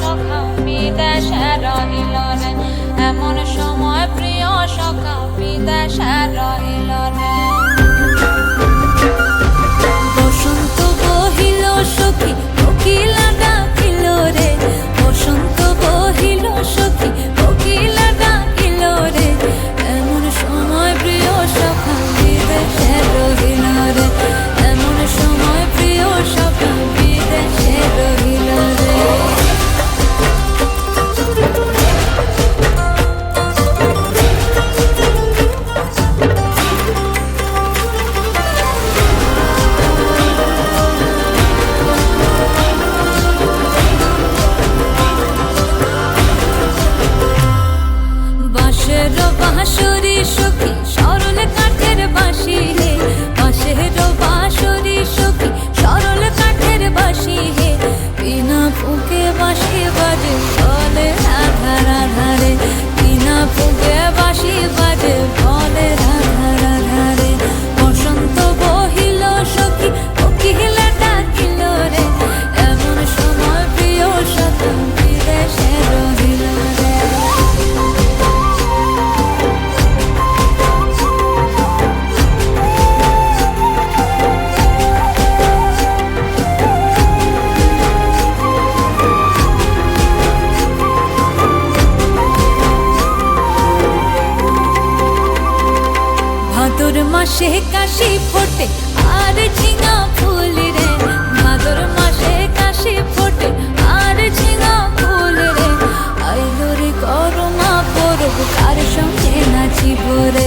সখা বিদেশে রহিল রে, এমন সময় প্রিয় সখা বিদেশে রহিল রে। বসন্ত বহিল সখী কোকিলা ডাকিল রে, বসন্ত বহিল সখী কোকিলা ডাকিল রে, এমন সময় প্রিয় সখা বিদেশে রহিল রে, এমন সময় প্রিয় সখা বিদেশে রহিল রে। বাঁশের বাঁশরি সখী সরল কাঠের বাঁশি হে, বাঁশের বাঁশরি সখী সরল কাঠের বাঁশি হে, বিনা ফুঁকে বাঁশি বাজে বলে রাধা রাধা রে, বিনা ফুঁকে বাঁশি বাজে বলে রাধা রাধা রে। বসন্ত বহিল সখী কোকিলা ডাকিল রে, এমন সময় প্রিয় সখা বিদেশে রহিল রে। ভাদর মাসে কাশি ফোটে আর ঝিঙা ফুল রে, ভাদর মাসে কাশি ফোটে আর ঝিঙা ফুল রে, আইলো রে করমা পরব কার সঙ্গে নাচিব রে।